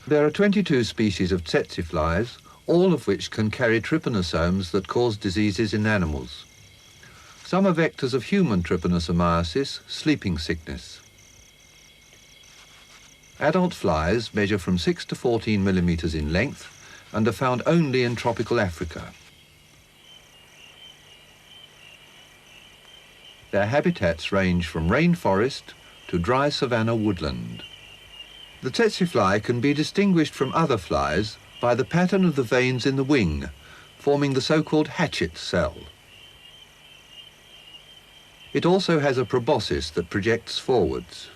There are 22 species of tsetse flies, all of which can carry trypanosomes that cause diseases in animals. Some are vectors of human trypanosomiasis, sleeping sickness. Adult flies measure from 6 to 14 millimeters in length and are found only in tropical Africa. Their habitats range from rainforest to dry savanna woodland. The tsetse fly can be distinguished from other flies by the pattern of the veins in the wing, forming the so-called hatchet cell. It also has a proboscis that projects forwards.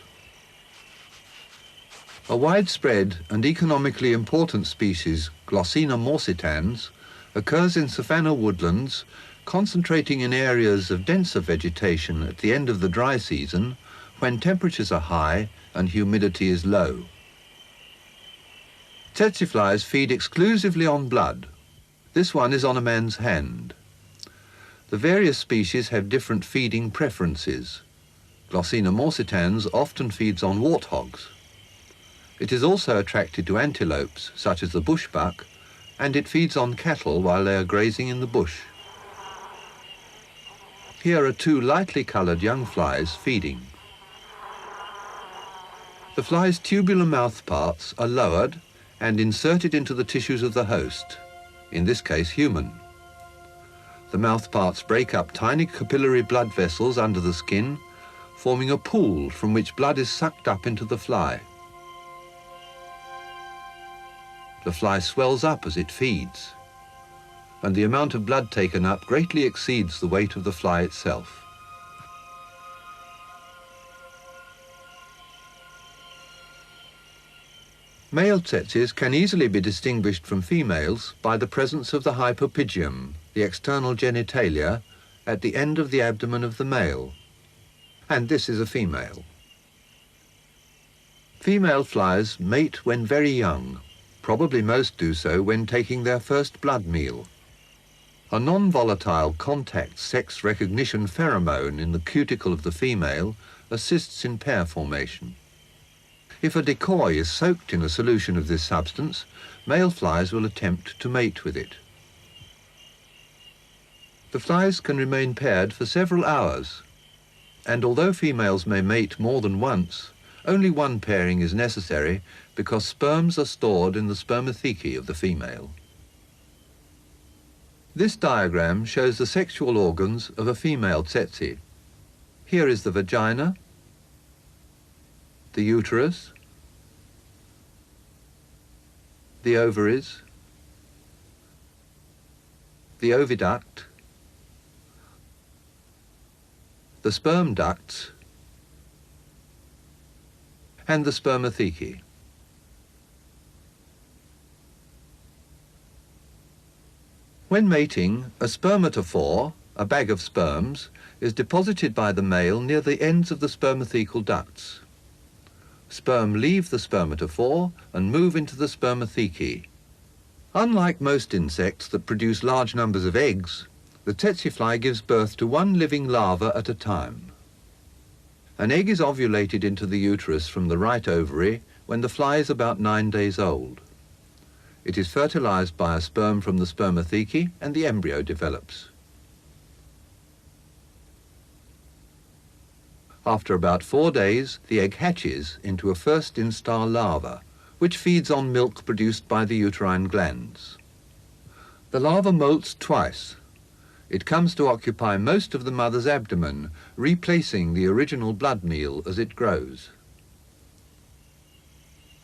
A widespread and economically important species, Glossina morsitans, occurs in savanna woodlands, concentrating in areas of denser vegetation at the end of the dry season when temperatures are high and humidity is low. Tsetse flies feed exclusively on blood. This one is on a man's hand. The various species have different feeding preferences. Glossina morsitans often feeds on warthogs. It is also attracted to antelopes, such as the bushbuck, and it feeds on cattle while they are grazing in the bush. Here are two lightly coloured young flies feeding. The fly's tubular mouth parts are lowered and inserted into the tissues of the host, in this case human. The mouth parts break up tiny capillary blood vessels under the skin, forming a pool from which blood is sucked up into the fly. The fly swells up as it feeds, and the amount of blood taken up greatly exceeds the weight of the fly itself. Male tsetses can easily be distinguished from females by the presence of the hypopygium, the external genitalia, at the end of the abdomen of the male. And this is a female. Female flies mate when very young. Probably most do so when taking their first blood meal. A non-volatile contact sex recognition pheromone in the cuticle of the female assists in pair formation. If a decoy is soaked in a solution of this substance, male flies will attempt to mate with it. The flies can remain paired for several hours, and although females may mate more than once, only one pairing is necessary because sperms are stored in the spermathecae of the female. This diagram shows the sexual organs of a female tsetse. Here is the vagina, the uterus, the ovaries, the oviduct, the sperm ducts, and the spermathecae. When mating, a spermatophore, a bag of sperms, is deposited by the male near the ends of the spermathecal ducts. Sperm leave the spermatophore and move into the spermathecae. Unlike most insects that produce large numbers of eggs, the tsetse fly gives birth to one living larva at a time. An egg is ovulated into the uterus from the right ovary when the fly is about 9 days old. It is fertilized by a sperm from the spermathecae and the embryo develops. After about 4 days, the egg hatches into a first instar larva, which feeds on milk produced by the uterine glands. The larva molts twice. It comes to occupy most of the mother's abdomen, replacing the original blood meal as it grows.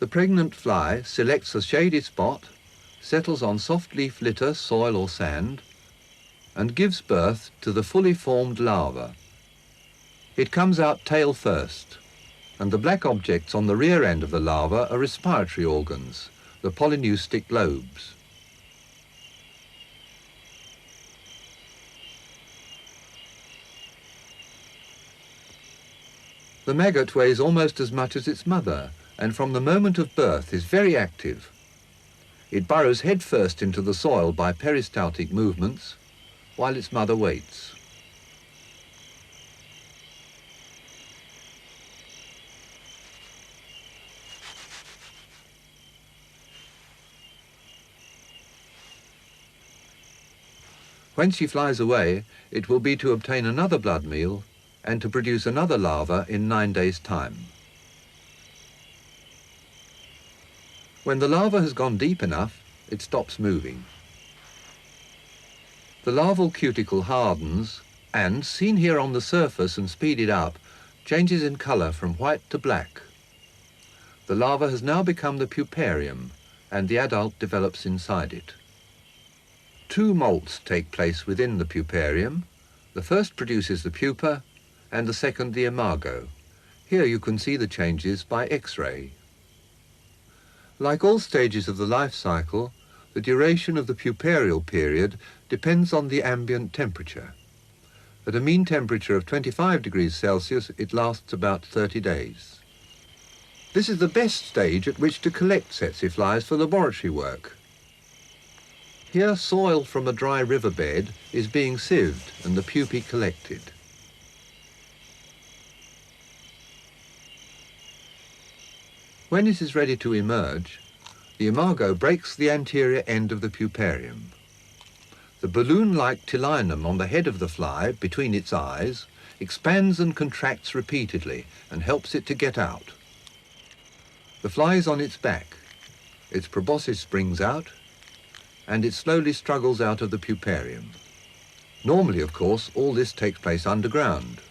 The pregnant fly selects a shady spot, settles on soft leaf litter, soil or sand, and gives birth to the fully formed larva. It comes out tail first, and the black objects on the rear end of the larva are respiratory organs, the polyneustic lobes. The maggot weighs almost as much as its mother, and from the moment of birth is very active. It burrows head first into the soil by peristaltic movements, while its mother waits. When she flies away, it will be to obtain another blood meal and to produce another larva in 9 days' time. When the larva has gone deep enough, it stops moving. The larval cuticle hardens and, seen here on the surface and speeded up, changes in colour from white to black. The larva has now become the puparium, and the adult develops inside it. 2 molts take place within the puparium. The first produces the pupa, and the second the imago. Here you can see the changes by X-ray. Like all stages of the life cycle, the duration of the puparial period depends on the ambient temperature. At a mean temperature of 25 degrees Celsius, it lasts about 30 days. This is the best stage at which to collect tsetse flies for laboratory work. Here, soil from a dry riverbed is being sieved and the pupae collected. When it is ready to emerge, the imago breaks the anterior end of the puparium. The balloon-like tilinum on the head of the fly, between its eyes, expands and contracts repeatedly and helps it to get out. The fly is on its back. Its proboscis springs out, and it slowly struggles out of the puparium. Normally, of course, all this takes place underground.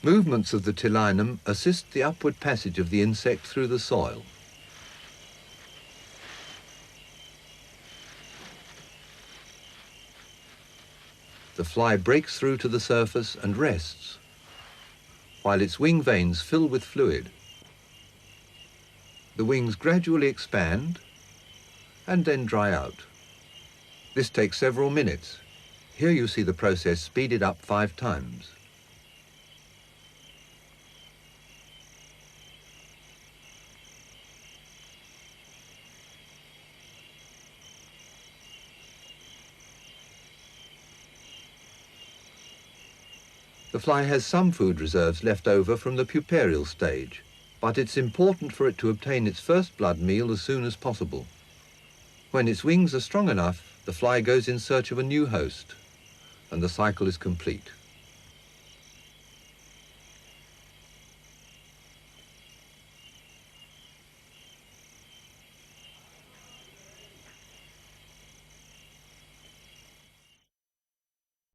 Movements of the tilinum assist the upward passage of the insect through the soil. The fly breaks through to the surface and rests, while its wing veins fill with fluid. The wings gradually expand and then dry out. This takes several minutes. Here you see the process speeded up 5 times. The fly has some food reserves left over from the puparial stage, but it's important for it to obtain its first blood meal as soon as possible. When its wings are strong enough, the fly goes in search of a new host, and the cycle is complete.